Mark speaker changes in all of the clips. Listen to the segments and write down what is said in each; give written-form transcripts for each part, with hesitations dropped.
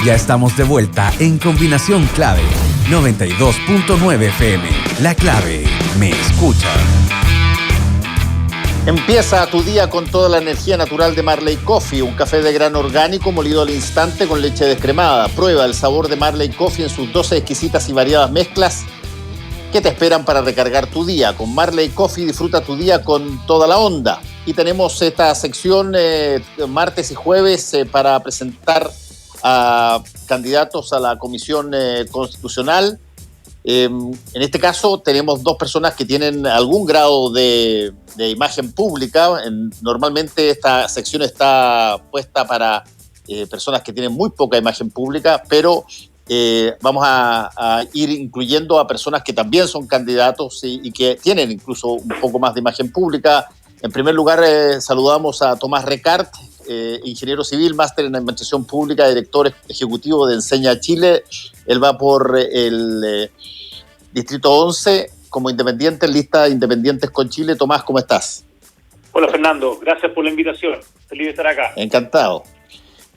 Speaker 1: Ya estamos de vuelta en Combinación Clave 92.9 FM. La Clave me escucha.
Speaker 2: Empieza tu día con toda la energía natural de Marley Coffee, un café de grano orgánico molido al instante con leche descremada. Prueba el sabor de Marley Coffee en sus 12 exquisitas y variadas mezclas que te esperan para recargar tu día. Con Marley Coffee disfruta tu día con toda la onda. Y tenemos esta sección martes y jueves para presentar a candidatos a la Comisión Constitucional. En este caso tenemos dos personas que tienen algún grado de imagen pública. Normalmente esta sección está puesta para personas que tienen muy poca imagen pública, pero vamos a ir incluyendo a personas que también son candidatos y que tienen incluso un poco más de imagen pública. En primer lugar, saludamos a Tomás Recart, ingeniero civil, máster en Administración Pública, director ejecutivo de Enseña Chile. Él va por el Distrito 11 como independiente, en lista Independientes con Chile. Tomás, ¿cómo estás?
Speaker 3: Hola, Fernando. Gracias por la invitación. Feliz de estar acá.
Speaker 2: Encantado.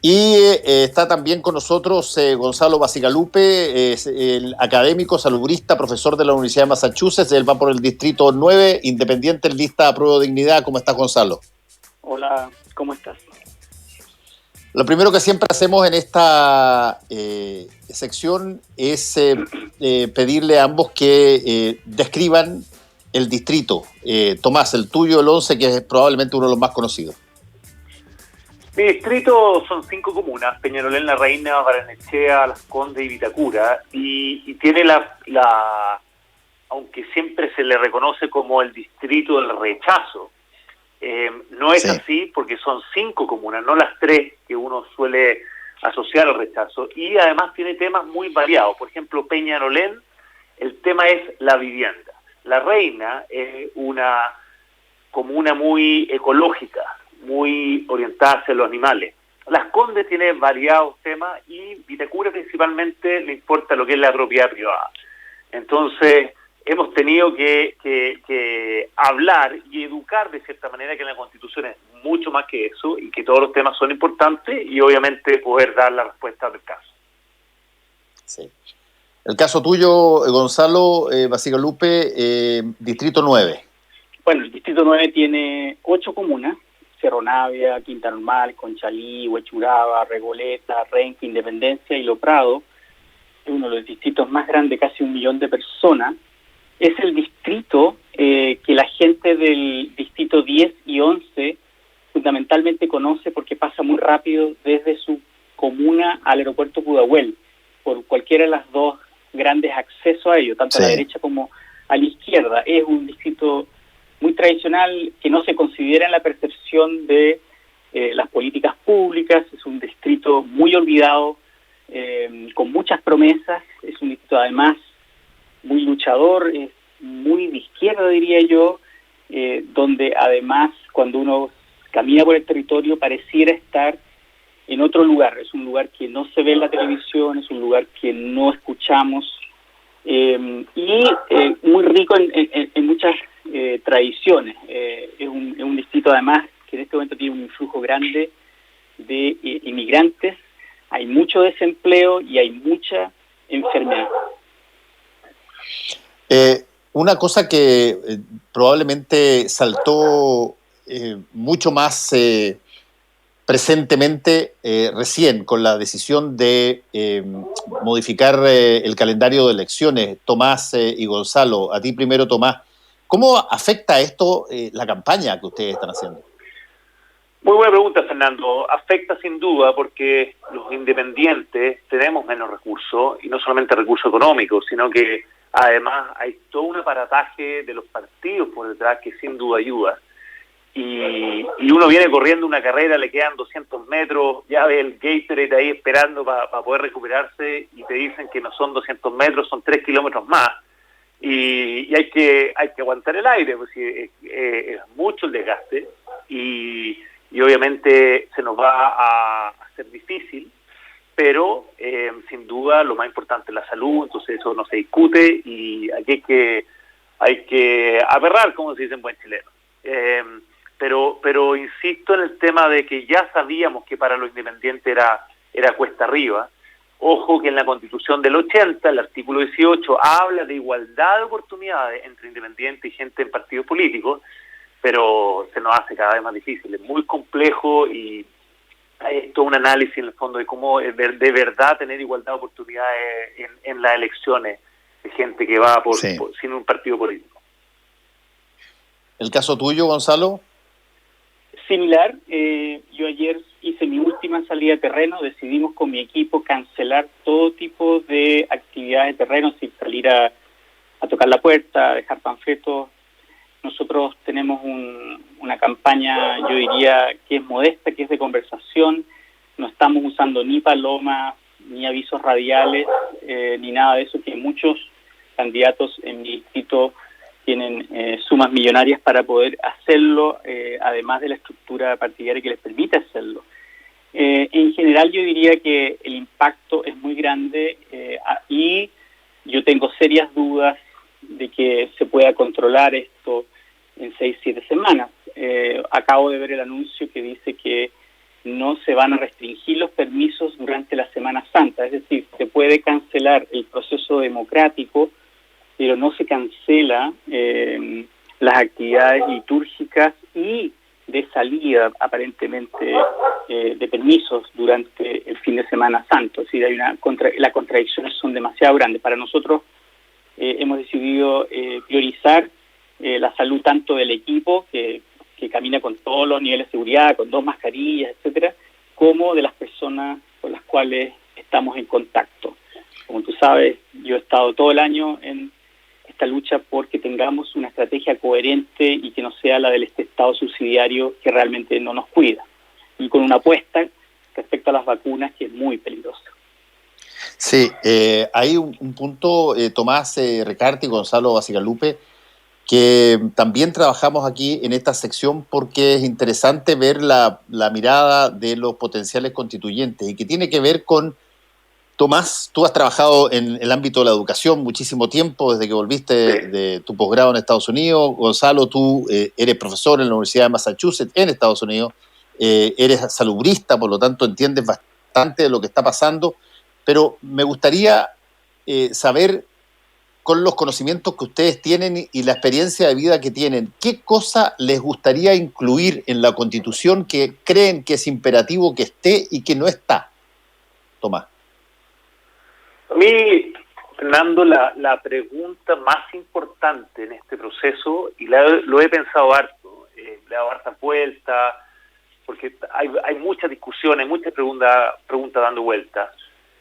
Speaker 2: Y está también con nosotros Gonzalo Bacigalupe, es el académico, salubrista, profesor de la Universidad de Massachusetts. Él va por el Distrito 9, independiente en lista Apruebo Dignidad. ¿Cómo estás, Gonzalo?
Speaker 4: Hola, ¿cómo estás?
Speaker 2: Lo primero que siempre hacemos en esta sección es pedirle a ambos que describan el distrito. Tomás, el tuyo, el 11, que es probablemente uno de los más conocidos.
Speaker 3: Mi distrito son 5 comunas: Peñalolén, La Reina, Barrenechea, Las Condes y Vitacura, y tiene aunque siempre se le reconoce como el distrito del rechazo, no es así, porque son 5 comunas, no las 3 que uno suele asociar al rechazo, y además tiene temas muy variados. Por ejemplo, Peñalolén, el tema es la vivienda. La Reina es una comuna muy ecológica, muy orientada hacia los animales. Las Condes tiene variados temas y Vitacura principalmente le importa lo que es la propiedad privada. Entonces, hemos tenido que hablar y educar de cierta manera que la Constitución es mucho más que eso y que todos los temas son importantes y obviamente poder dar la respuesta del caso.
Speaker 2: Sí. El caso tuyo, Gonzalo Bacigalupe, Distrito 9.
Speaker 4: Bueno, el Distrito 9 tiene 8 comunas: Cerro Navia, Quinta Normal, Conchalí, Huechuraba, Regoleta, Renque, Independencia y Lo Prado. Es uno de los distritos más grandes, casi 1 millón de personas. Es el distrito que la gente del distrito 10 y 11 fundamentalmente conoce porque pasa muy rápido desde su comuna al aeropuerto Pudahuel, por cualquiera de las dos grandes accesos a ello, tanto a la derecha como a la izquierda. Es un distrito muy tradicional que no se considera en la percepción de las políticas públicas. Es un distrito muy olvidado, con muchas promesas. Es un distrito además muy luchador, es muy de izquierda, diría yo, donde además cuando uno camina por el territorio pareciera estar en otro lugar. Es un lugar que no se ve en la televisión, es un lugar que no escuchamos, y muy rico en muchas tradiciones. Es un distrito además que en este momento tiene un influjo grande de inmigrantes. Hay mucho desempleo y hay mucha enfermedad.
Speaker 2: Una cosa que probablemente saltó mucho más presentemente recién con la decisión de modificar el calendario de elecciones, Tomás y Gonzalo. A ti primero, Tomás. ¿Cómo afecta esto la campaña que ustedes están haciendo?
Speaker 3: Muy buena pregunta, Fernando. Afecta sin duda porque los independientes tenemos menos recursos, y no solamente recursos económicos, sino que además hay todo un aparataje de los partidos por detrás que sin duda ayuda. Y uno viene corriendo una carrera, le quedan 200 metros, ya ve el Gatorade ahí esperando para poder recuperarse y te dicen que no son 200 metros, son 3 kilómetros más. Y hay que aguantar el aire, pues es mucho el desgaste y obviamente se nos va a hacer difícil, pero sin duda lo más importante es la salud. Entonces eso no se discute y aquí hay que aperrar, como se dice en buen chileno. Pero insisto en el tema de que ya sabíamos que para los independientes era cuesta arriba. Ojo que en la Constitución del 80, el artículo 18, habla de igualdad de oportunidades entre independientes y gente en partidos políticos, pero se nos hace cada vez más difícil, es muy complejo y hay todo un análisis en el fondo de cómo de verdad tener igualdad de oportunidades en las elecciones de gente que va sin un partido político.
Speaker 2: ¿El caso tuyo, Gonzalo?
Speaker 4: Similar, yo ayer hice mi última salida de terreno, decidimos con mi equipo cancelar todo tipo de actividades de terreno, sin salir a tocar la puerta, a dejar panfletos. Nosotros tenemos una campaña, yo diría, que es modesta, que es de conversación, no estamos usando ni palomas, ni avisos radiales, ni nada de eso, que muchos candidatos en mi distrito tienen sumas millonarias para poder hacerlo, además de la estructura partidaria que les permite hacerlo. En general yo diría que el impacto es muy grande y yo tengo serias dudas de que se pueda controlar esto en 6-7 semanas. Acabo de ver el anuncio que dice que no se van a restringir los permisos durante la Semana Santa, es decir, se puede cancelar el proceso democrático, pero no se cancela las actividades litúrgicas y de salida, aparentemente, de permisos durante el fin de Semana Santo. Es decir, las contradicciones son demasiado grandes. Para nosotros hemos decidido priorizar la salud tanto del equipo, que camina con todos los niveles de seguridad, con 2 mascarillas, etcétera, como de las personas con las cuales estamos en contacto. Como tú sabes, yo he estado todo el año en esta lucha porque tengamos una estrategia coherente y que no sea la del Estado subsidiario que realmente no nos cuida. Y con una apuesta respecto a las vacunas que es muy peligrosa.
Speaker 2: Sí, hay un punto, Tomás Recarte y Gonzalo Bacigalupe, que también trabajamos aquí en esta sección porque es interesante ver la mirada de los potenciales constituyentes y que tiene que ver con, Tomás, tú has trabajado en el ámbito de la educación muchísimo tiempo, desde que volviste de tu posgrado en Estados Unidos. Gonzalo, tú eres profesor en la Universidad de Massachusetts en Estados Unidos, eres salubrista, por lo tanto entiendes bastante de lo que está pasando, pero me gustaría saber, con los conocimientos que ustedes tienen y la experiencia de vida que tienen, ¿qué cosa les gustaría incluir en la Constitución que creen que es imperativo que esté y que no está? Tomás.
Speaker 3: A mí, Fernando, la pregunta más importante en este proceso, y lo he pensado harto, le he dado harta vuelta, porque hay muchas discusiones, muchas preguntas dando vueltas,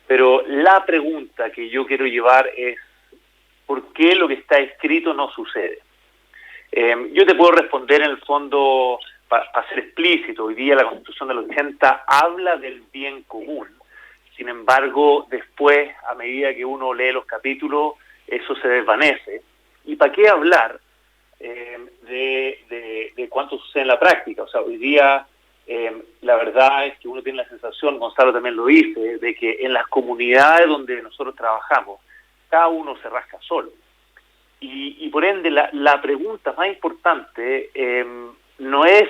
Speaker 3: pero la pregunta que yo quiero llevar es ¿por qué lo que está escrito no sucede? Yo te puedo responder en el fondo, para ser explícito, hoy día la Constitución del 80 habla del bien común. Sin embargo, después, a medida que uno lee los capítulos, eso se desvanece. ¿Y para qué hablar de cuánto sucede en la práctica? O sea, hoy día la verdad es que uno tiene la sensación, Gonzalo también lo dice, de que en las comunidades donde nosotros trabajamos, cada uno se rasca solo. Y por ende, la pregunta más importante no es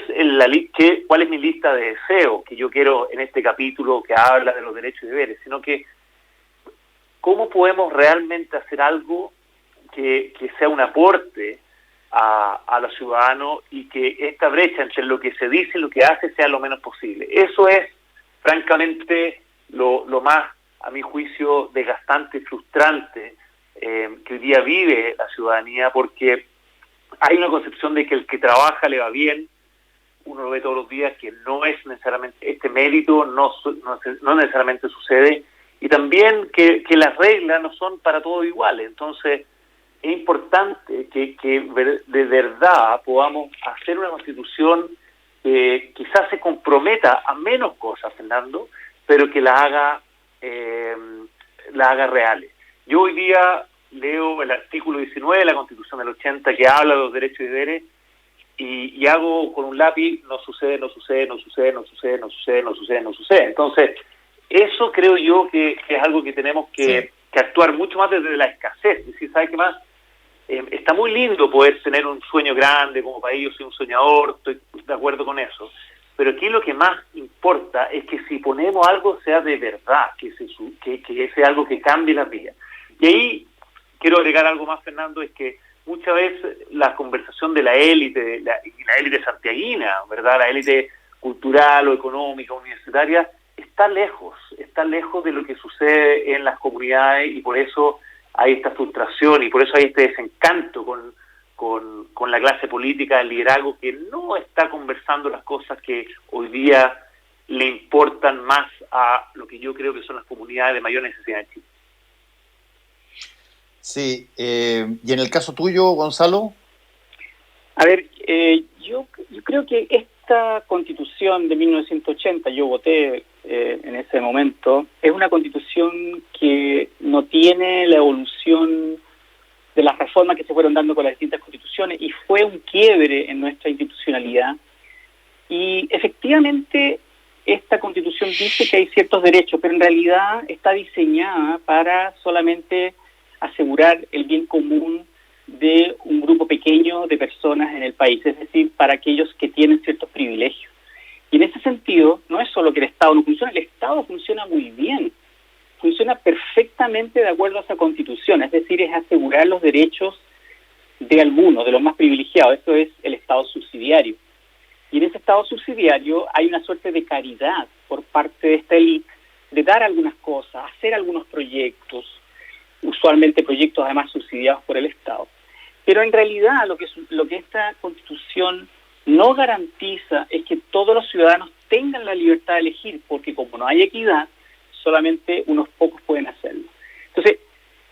Speaker 3: cuál es mi lista de deseos que yo quiero en este capítulo que habla de los derechos y deberes, sino que cómo podemos realmente hacer algo que sea un aporte a los ciudadanos y que esta brecha entre lo que se dice y lo que hace sea lo menos posible. Eso es, francamente, lo más, a mi juicio, desgastante y frustrante que hoy día vive la ciudadanía, porque hay una concepción de que el que trabaja le va bien, uno lo ve todos los días, que no es necesariamente, este mérito no necesariamente sucede, y también que las reglas no son para todos iguales. Entonces, es importante que de verdad podamos hacer una constitución que quizás se comprometa a menos cosas, Fernando, pero que la haga reales. Yo hoy día leo el artículo 19 de la Constitución del 80 que habla de los derechos y deberes y hago con un lápiz no sucede. Entonces, eso creo yo que es algo que tenemos que actuar mucho más desde la escasez. Es decir, ¿sabes qué más? Está muy lindo poder tener un sueño grande como país, yo soy un soñador, estoy de acuerdo con eso, pero aquí lo que más importa es que si ponemos algo sea de verdad, que sea algo que cambie las vías. Y ahí quiero agregar algo más, Fernando, es que muchas veces la conversación de la élite, la élite santiaguina, ¿verdad? La élite cultural o económica, universitaria, está lejos de lo que sucede en las comunidades, y por eso hay esta frustración y por eso hay este desencanto con la clase política, el liderazgo, que no está conversando las cosas que hoy día le importan más a lo que yo creo que son las comunidades de mayor necesidad en Chile.
Speaker 2: Sí, y en el caso tuyo, Gonzalo.
Speaker 4: A ver, yo creo que esta Constitución de 1980, yo voté en ese momento, es una Constitución que no tiene la evolución de las reformas que se fueron dando con las distintas constituciones, y fue un quiebre en nuestra institucionalidad. Y efectivamente esta Constitución dice que hay ciertos derechos, pero en realidad está diseñada para solamente asegurar el bien común de un grupo pequeño de personas en el país, es decir, para aquellos que tienen ciertos privilegios. Y en ese sentido, no es solo que el Estado no funciona, el Estado funciona muy bien, funciona perfectamente de acuerdo a esa Constitución, es decir, es asegurar los derechos de algunos, de los más privilegiados. Eso es el Estado subsidiario. Y en ese Estado subsidiario hay una suerte de caridad por parte de esta élite de dar algunas cosas, hacer algunos proyectos, usualmente proyectos además subsidiados por el Estado. Pero en realidad lo que esta Constitución no garantiza es que todos los ciudadanos tengan la libertad de elegir, porque como no hay equidad, solamente unos pocos pueden hacerlo. Entonces,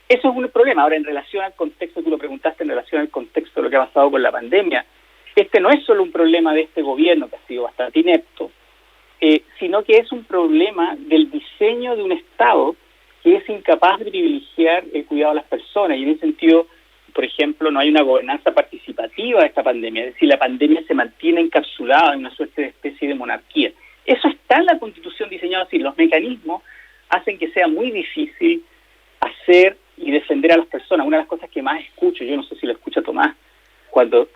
Speaker 4: eso es un problema. Ahora, en relación al contexto, tú lo preguntaste, en relación al contexto de lo que ha pasado con la pandemia, este no es solo un problema de este gobierno, que ha sido bastante inepto, sino que es un problema del diseño de un Estado que es incapaz de privilegiar el cuidado de las personas, y en ese sentido, por ejemplo, no hay una gobernanza participativa de esta pandemia, es decir, la pandemia se mantiene encapsulada en una suerte de especie de monarquía. Eso está en la Constitución diseñado así. Los mecanismos hacen que sea muy difícil hacer y defender a las personas. Una de las cosas que más escucho, yo no sé si lo escucha Tomás, cuando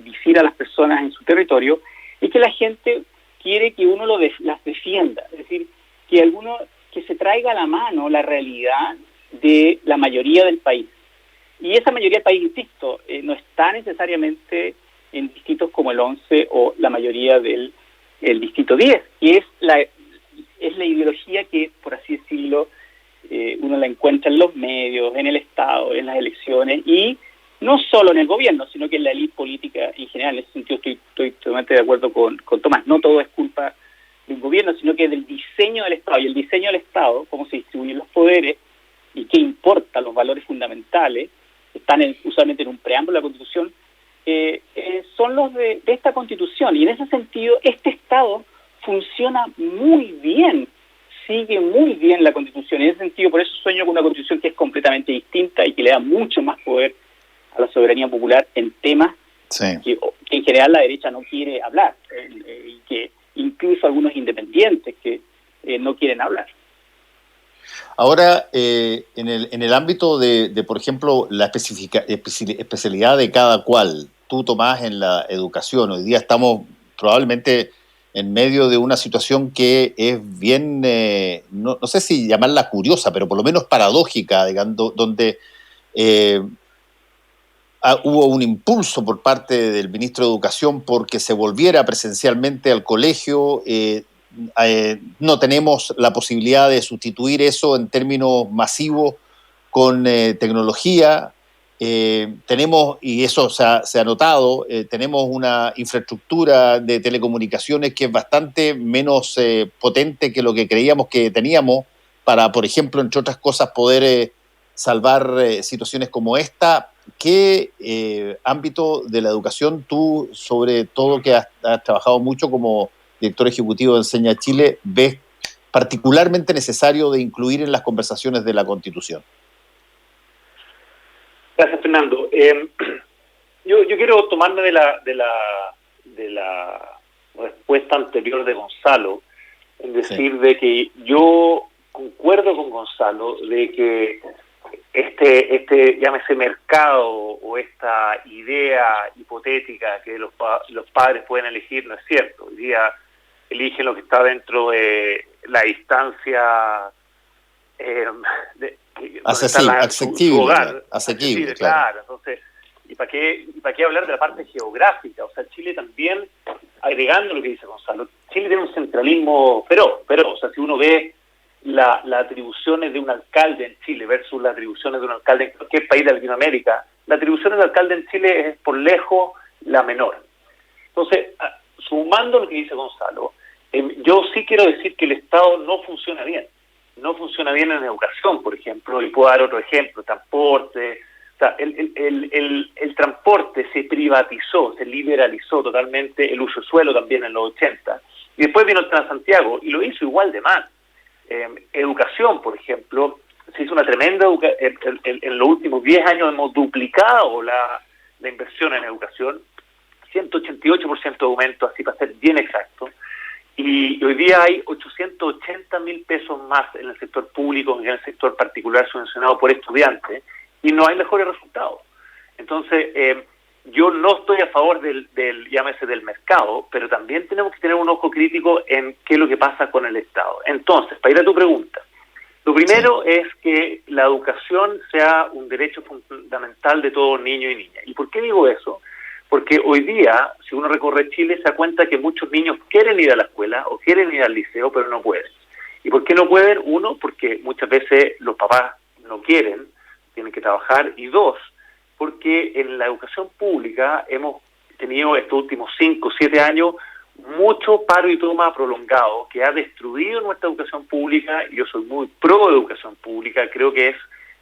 Speaker 4: visita a las personas en su territorio, es que la gente quiere que uno las defienda, es decir, que se traiga a la mano la realidad de la mayoría del país. Y esa mayoría del país, insisto, no está necesariamente en distritos como el 11 o la mayoría del distrito 10, y es la ideología que, por así decirlo, uno la encuentra en los medios, en el Estado, en las elecciones, y no solo en el gobierno, sino que en la élite política en general. En ese sentido estoy totalmente de acuerdo con Tomás. No todo es culpa de un gobierno, sino que del diseño del Estado. Y el diseño del Estado, cómo se distribuyen los poderes y qué importa los valores fundamentales, están usualmente en un preámbulo de la Constitución, son los de esta Constitución. Y en ese sentido, este Estado funciona muy bien, sigue muy bien la Constitución. En ese sentido, por eso sueño con una Constitución que es completamente distinta y que le da mucho más poder a la soberanía popular en temas que en general la derecha no quiere hablar, y que incluso algunos independientes que no quieren hablar.
Speaker 2: Ahora, en el ámbito de, por ejemplo, la especialidad de cada cual, tú, Tomás, en la educación, hoy día estamos probablemente en medio de una situación que es bien, no sé si llamarla curiosa, pero por lo menos paradójica, digamos, donde hubo un impulso por parte del ministro de Educación porque se volviera presencialmente al colegio. No tenemos la posibilidad de sustituir eso en términos masivos con tecnología. Tenemos, y eso se ha notado, tenemos una infraestructura de telecomunicaciones que es bastante menos potente que lo que creíamos que teníamos para, por ejemplo, entre otras cosas, poder salvar situaciones como esta. ¿Qué ámbito de la educación tú, sobre todo que has trabajado mucho como director ejecutivo de Enseña Chile, ves particularmente necesario de incluir en las conversaciones de la Constitución?
Speaker 3: Gracias, Fernando. Yo quiero tomarme de la respuesta anterior de Gonzalo, en decir de que yo concuerdo con Gonzalo de que llámese mercado o esta idea hipotética que los padres pueden elegir no es cierto. Hoy día eligen lo que está dentro de la distancia
Speaker 2: asequible,
Speaker 3: hogar,
Speaker 2: asequible,
Speaker 3: claro. Entonces, ¿y para qué hablar de la parte geográfica? O sea, Chile también, agregando lo que dice Gonzalo, Chile tiene un centralismo feroz. O sea, si uno ve las atribuciones de un alcalde en Chile versus las atribuciones de un alcalde en cualquier país de Latinoamérica, la atribución del alcalde en Chile es por lejos la menor. Entonces, sumando lo que dice Gonzalo, yo sí quiero decir que el Estado no funciona bien. No funciona bien en educación, por ejemplo, y puedo dar otro ejemplo, transporte. O sea, el transporte se privatizó, se liberalizó totalmente, el uso de suelo también en los 80, y después vino el Transantiago y lo hizo igual de mal. Educación, por ejemplo, se hizo una tremenda en los últimos 10 años hemos duplicado la inversión en educación, 188% de aumento, así para ser bien exacto, y hoy día hay 880.000 pesos más en el sector público que en el sector particular subvencionado por estudiantes, y no hay mejores resultados. Entonces, yo no estoy a favor llámese del mercado, pero también tenemos que tener un ojo crítico en qué es lo que pasa con el Estado. Entonces, para ir a tu pregunta, lo primero es que la educación sea un derecho fundamental de todo niño y niña. ¿Y por qué digo eso? Porque hoy día, si uno recorre Chile, se da cuenta que muchos niños quieren ir a la escuela o quieren ir al liceo, pero no pueden. ¿Y por qué no pueden? Uno, porque muchas veces los papás no quieren, tienen que trabajar, y dos, porque en la educación pública hemos tenido estos últimos 5 o 7 años mucho paro y toma prolongado que ha destruido nuestra educación pública. Yo soy muy pro educación pública, creo que es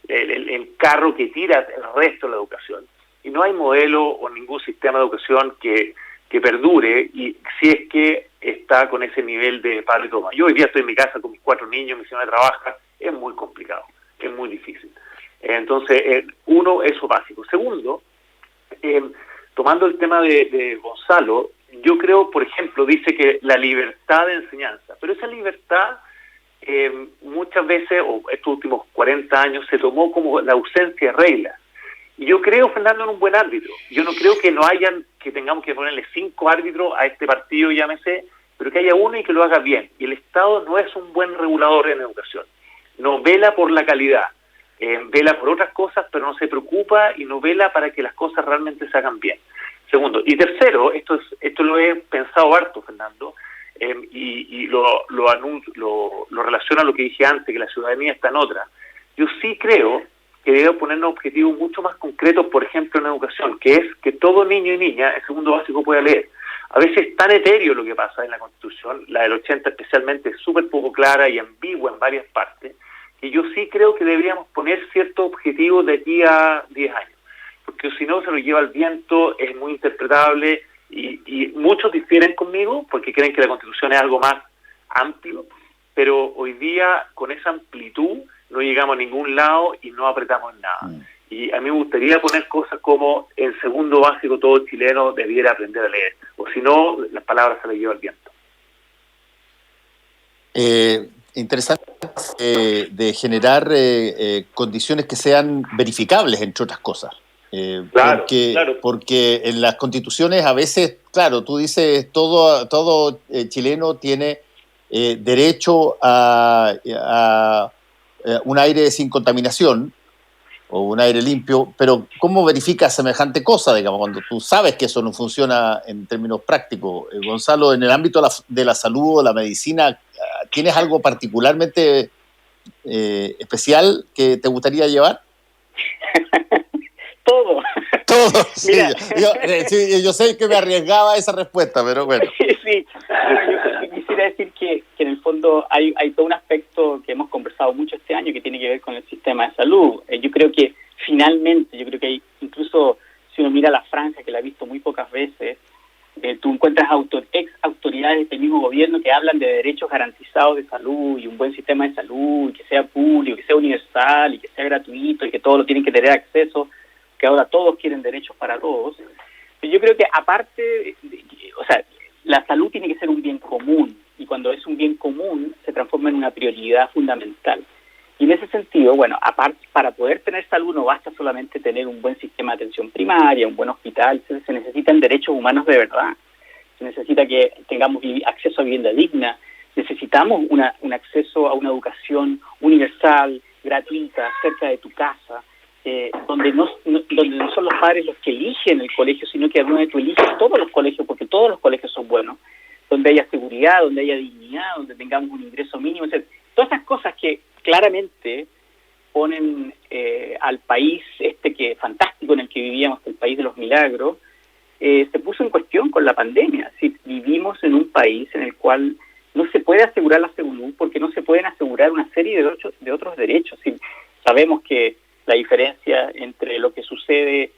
Speaker 3: el carro que tira el resto de la educación. Y no hay modelo o ningún sistema de educación que perdure, y si es que está con ese nivel de paro y toma. Yo hoy día estoy en mi casa con mis 4 niños, mi señora trabaja, es muy complicado, es muy difícil. Entonces, uno, eso básico. Segundo, tomando el tema de Gonzalo, yo creo, por ejemplo, dice que la libertad de enseñanza, pero esa libertad muchas veces, o estos últimos 40 años, se tomó como la ausencia de reglas. Y yo creo, Fernando, en un buen árbitro. Yo no creo que tengamos que ponerle 5 árbitros a este partido, llámese, pero que haya uno y que lo haga bien. Y el Estado no es un buen regulador en educación. No vela por la calidad. Vela por otras cosas, pero no se preocupa y no vela para que las cosas realmente se hagan bien. Segundo. Y tercero, esto lo he pensado harto, Fernando, y lo relaciono a lo que dije antes, que la ciudadanía está en otra. Yo sí creo que debe ponernos objetivos mucho más concretos, por ejemplo, en educación, que es que todo niño y niña en segundo básico pueda leer. A veces es tan etéreo lo que pasa en la Constitución, la del 80 especialmente, es súper poco clara y ambigua en varias partes, y yo sí creo que deberíamos poner ciertos objetivos de aquí a 10 años, porque si no se lo lleva al viento, es muy interpretable, y muchos difieren conmigo porque creen que la Constitución es algo más amplio, pero hoy día con esa amplitud no llegamos a ningún lado y no apretamos nada. Y a mí me gustaría poner cosas como en segundo básico todo chileno debiera aprender a leer, o si no, las palabras se las lleva al viento.
Speaker 2: Interesante de generar condiciones que sean verificables, entre otras cosas.
Speaker 3: Claro.
Speaker 2: Porque en las constituciones a veces, claro, tú dices todo chileno tiene derecho a un aire sin contaminación o un aire limpio, pero ¿cómo verificas semejante cosa, digamos, cuando tú sabes que eso no funciona en términos prácticos? Gonzalo, en el ámbito de la salud o la medicina, ¿tienes algo particularmente especial que te gustaría llevar?
Speaker 4: Todo.
Speaker 2: Sí. Yo sé que me arriesgaba a esa respuesta, pero bueno.
Speaker 4: Sí. Yo quisiera decir que en el fondo hay todo un aspecto que hemos conversado mucho este año que tiene que ver con el sistema de salud. Yo creo que finalmente, hay, incluso si uno mira la franja, que la he visto muy pocas veces, tú encuentras ex autoridades del mismo gobierno que hablan de derechos garantizados de salud y un buen sistema de salud, y que sea público, que sea universal y que sea gratuito y que todos lo tienen que tener acceso, que ahora todos quieren derechos para todos. Pero yo creo que aparte, la salud tiene que ser un bien común, y cuando es un bien común se transforma en una prioridad fundamental. Y en ese sentido, bueno, aparte, para poder tener salud no basta solamente tener un buen sistema de atención primaria, un buen hospital, se necesitan derechos humanos de verdad. Se necesita que tengamos acceso a vivienda digna, necesitamos un acceso a una educación universal, gratuita, cerca de tu casa, donde no son los padres los que eligen el colegio, sino que alguna vez tú eliges todos los colegios, porque todos los colegios son buenos, donde haya seguridad, donde haya dignidad, donde tengamos un ingreso mínimo, etc. Todas esas cosas que claramente ponen al país que fantástico en el que vivíamos, el país de los milagros, se puso en cuestión con la pandemia. Si vivimos en un país en el cual no se puede asegurar la salud porque no se pueden asegurar una serie de otros derechos. Si sabemos que la diferencia entre lo que sucede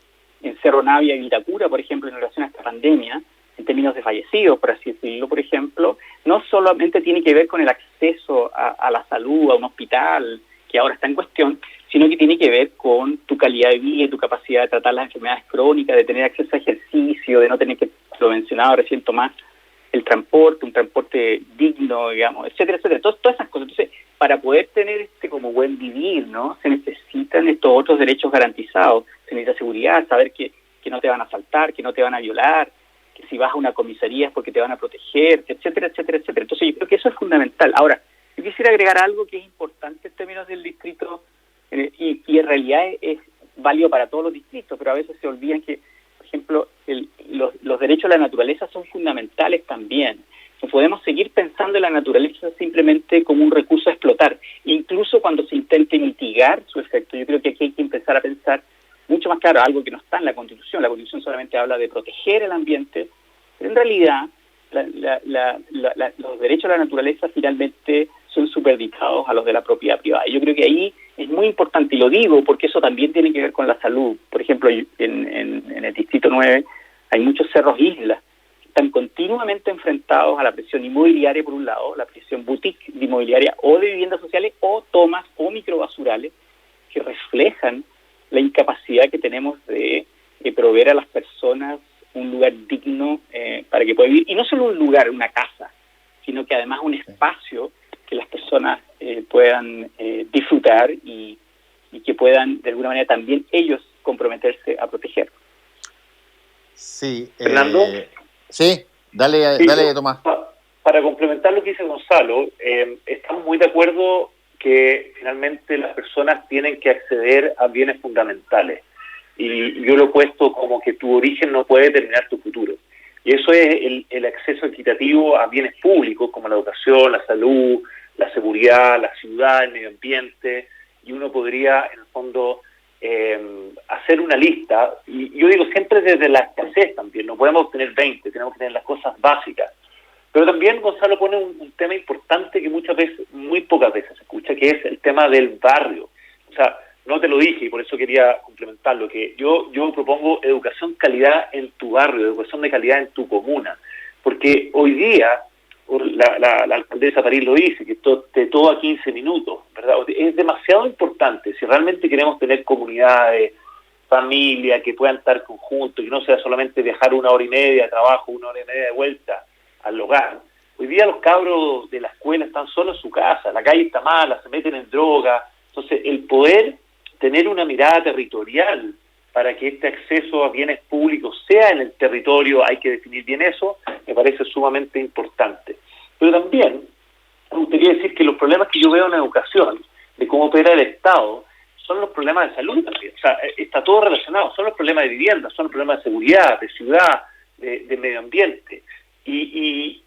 Speaker 4: en Cerro Navia y Vitacura, por ejemplo, en relación a esta pandemia, en términos de fallecidos, por así decirlo, por ejemplo, no solamente tiene que ver con el acceso a la salud, a un hospital, que ahora está en cuestión, sino que tiene que ver con tu calidad de vida y tu capacidad de tratar las enfermedades crónicas, de tener acceso a ejercicio, de no tener que, lo mencionaba recién Tomás, un transporte digno, digamos, etcétera, etcétera, todas esas cosas. Entonces, para poder tener como buen vivir, ¿no? Se necesitan estos otros derechos garantizados, se necesita seguridad, saber que no te van a asaltar, que no te van a violar, que si vas a una comisaría es porque te van a proteger, etcétera, etcétera, etcétera. Entonces, yo creo que eso es fundamental. Ahora, yo quisiera agregar algo que es importante en términos del distrito, y en realidad es válido para todos los distritos, pero a veces se olvidan que, por ejemplo, los derechos a la naturaleza son fundamentales también. No podemos seguir pensando en la naturaleza simplemente como un recurso a explotar, incluso cuando se intente mitigar su efecto. Yo creo que aquí hay que empezar a pensar mucho más claro, algo que no está en la Constitución. La Constitución solamente habla de proteger el ambiente, pero en realidad los derechos a la naturaleza finalmente son superditados a los de la propiedad privada. Y yo creo que ahí es muy importante, y lo digo porque eso también tiene que ver con la salud. Por ejemplo, en el Distrito 9 hay muchos cerros islas que están continuamente enfrentados a la presión inmobiliaria, por un lado, la presión boutique de inmobiliaria o de viviendas sociales o tomas o microbasurales que reflejan la incapacidad que tenemos de proveer a las personas un lugar digno para que puedan vivir, y no solo un lugar, una casa, sino que además un espacio que las personas puedan disfrutar y que puedan de alguna manera también ellos comprometerse a proteger.
Speaker 2: Sí,
Speaker 3: Fernando.
Speaker 2: Sí, dale, Tomás.
Speaker 3: Para complementar lo que dice Gonzalo, estamos muy de acuerdo que finalmente las personas tienen que acceder a bienes fundamentales. Y yo lo he puesto como que tu origen no puede determinar tu futuro. Y eso es el acceso equitativo a bienes públicos como la educación, la salud, la seguridad, la ciudad, el medio ambiente. Y uno podría, en el fondo, hacer una lista. Y yo digo siempre desde la escasez también. No podemos tener 20, tenemos que tener las cosas básicas. Pero también Gonzalo pone un tema importante que muy pocas veces se escucha, que es el tema del barrio. O sea, no te lo dije y por eso quería complementarlo, que yo propongo educación calidad en tu barrio, educación de calidad en tu comuna, porque hoy día, la alcaldesa París lo dice, que de todo a 15 minutos, ¿verdad? Es demasiado importante, si realmente queremos tener comunidades, familia, que puedan estar conjuntos, que no sea solamente viajar 1 hora y media de trabajo, 1 hora y media de vuelta al hogar. Hoy día los cabros de la escuela están solo en su casa, la calle está mala, se meten en droga. Entonces, el poder tener una mirada territorial para que este acceso a bienes públicos sea en el territorio, hay que definir bien eso, me parece sumamente importante. Pero también me gustaría decir que los problemas que yo veo en la educación, de cómo opera el Estado, son los problemas de salud también. O sea, está todo relacionado, son los problemas de vivienda, son los problemas de seguridad, de ciudad, de medio ambiente. Y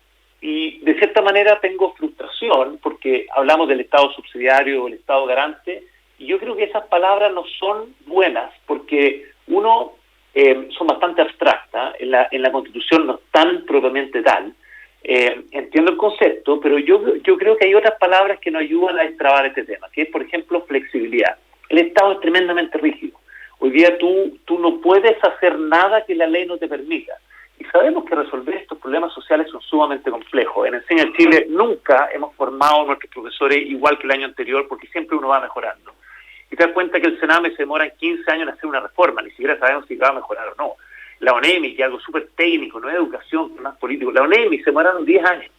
Speaker 3: de cierta manera tengo frustración porque hablamos del Estado subsidiario o el Estado garante, y yo creo que esas palabras no son buenas porque son bastante abstractas, en la Constitución no están propiamente tal. Entiendo el concepto, pero yo creo que hay otras palabras que nos ayudan a destrabar este tema, que es, por ejemplo, flexibilidad. El Estado es tremendamente rígido. Hoy día tú no puedes hacer nada que la ley no te permita. Y sabemos que resolver estos problemas sociales son sumamente complejos. En Enseña Chile nunca hemos formado a nuestros profesores igual que el año anterior, porque siempre uno va mejorando. Y te das cuenta que el Sename se demora 15 años en hacer una reforma, ni siquiera sabemos si va a mejorar o no. La ONEMI, que es algo súper técnico, no es educación, no es político. La ONEMI se demoraron 10 años.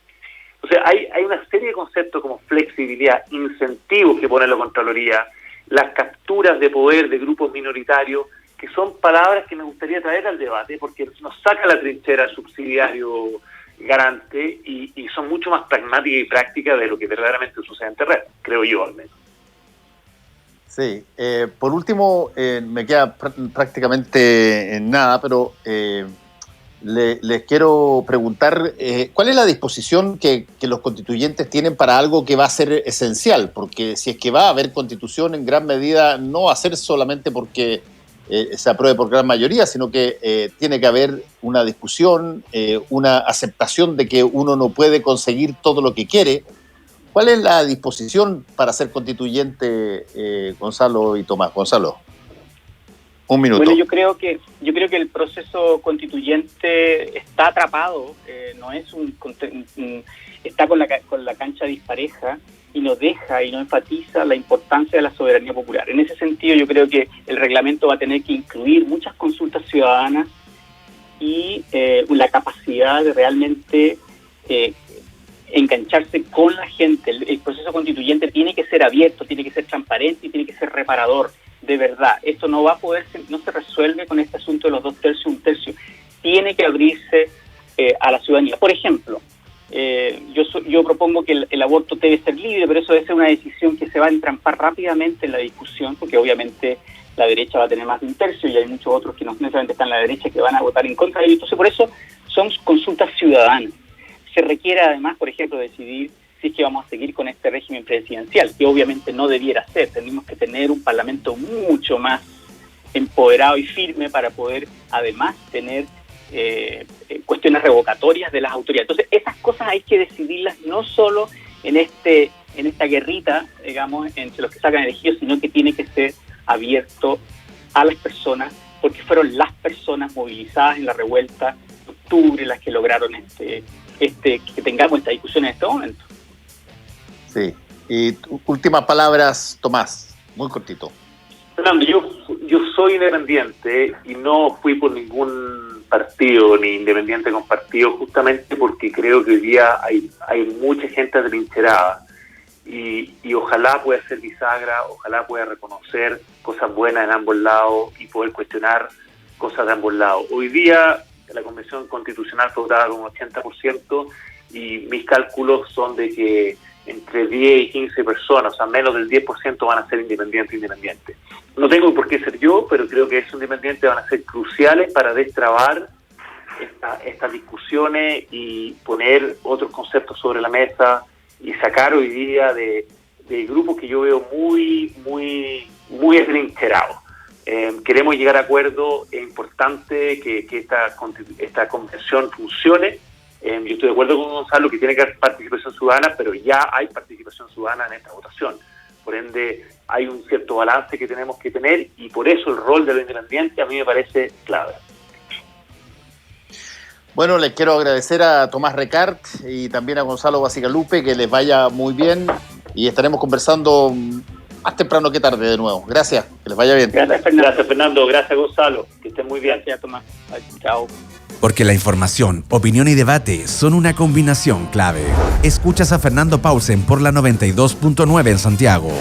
Speaker 3: Entonces hay una serie de conceptos como flexibilidad, incentivos que pone la Contraloría, las capturas de poder de grupos minoritarios, que son palabras que me gustaría traer al debate porque nos saca la trinchera el subsidiario garante y son mucho más pragmáticas y prácticas de lo que verdaderamente sucede en terreno, creo yo al menos.
Speaker 2: Sí, por último, me queda prácticamente nada, pero les quiero preguntar ¿cuál es la disposición que los constituyentes tienen para algo que va a ser esencial? Porque si es que va a haber constitución, en gran medida no va a ser solamente porque se apruebe por gran mayoría, sino que tiene que haber una discusión, una aceptación de que uno no puede conseguir todo lo que quiere. ¿Cuál es la disposición para ser constituyente, Gonzalo y Tomás? Gonzalo, un minuto.
Speaker 4: Bueno, yo creo que el proceso constituyente está atrapado, no es está con la cancha dispareja y no deja y no enfatiza la importancia de la soberanía popular. En ese sentido, yo creo que el reglamento va a tener que incluir muchas consultas ciudadanas y la capacidad de realmente engancharse con la gente. El proceso constituyente tiene que ser abierto, tiene que ser transparente y tiene que ser reparador, de verdad. Esto no va a poder no se resuelve con este asunto de los 2 tercios, 1 tercio. Tiene que abrirse a la ciudadanía. Por ejemplo, yo propongo que el aborto debe ser libre, pero eso debe ser una decisión que se va a entrampar rápidamente en la discusión, porque obviamente la derecha va a tener más de 1 tercio y hay muchos otros que no necesariamente están en la derecha que van a votar en contra de ello. Entonces, por eso son consultas ciudadanas. Se requiere además, por ejemplo, decidir si es que vamos a seguir con este régimen presidencial, que obviamente no debiera ser. Tenemos que tener un parlamento mucho más empoderado y firme para poder además tener cuestiones revocatorias de las autoridades. Entonces, esas cosas hay que decidirlas no solo en esta guerrita, digamos, entre los que sacan elegidos, sino que tiene que ser abierto a las personas, porque fueron las personas movilizadas en la revuelta de octubre las que lograron que tengamos esta discusión en este momento.
Speaker 2: Sí. Y últimas palabras, Tomás, muy cortito.
Speaker 3: Fernando, yo soy independiente y no fui por ningún partido ni independiente con partido, justamente porque creo que hoy día hay mucha gente atrincherada y ojalá pueda ser bisagra, ojalá pueda reconocer cosas buenas en ambos lados y poder cuestionar cosas de ambos lados. Hoy día la Convención Constitucional fue votada con un 80% y mis cálculos son de que entre 10 y 15 personas, o sea, menos del 10% van a ser independientes. No tengo por qué ser yo, pero creo que esos independientes van a ser cruciales para destrabar estas discusiones y poner otros conceptos sobre la mesa y sacar hoy día de grupos que yo veo muy atrincherados. Queremos llegar a acuerdos, es importante que esta convención funcione. Yo estoy de acuerdo con Gonzalo que tiene que haber participación ciudadana, pero ya hay participación ciudadana en esta votación. Por ende, hay un cierto balance que tenemos que tener y por eso el rol de los independientes a mí me parece clave.
Speaker 2: Bueno, les quiero agradecer a Tomás Recart y también a Gonzalo Bacigalupe, que les vaya muy bien y estaremos conversando más temprano que tarde de nuevo. Gracias, que les vaya bien.
Speaker 3: Gracias, Fernando. Gracias, Gonzalo. Que estén muy bien.
Speaker 4: Gracias, Tomás. Chao.
Speaker 1: Porque la información, opinión y debate son una combinación clave. Escuchas a Fernando Paulsen por la 92.9 en Santiago.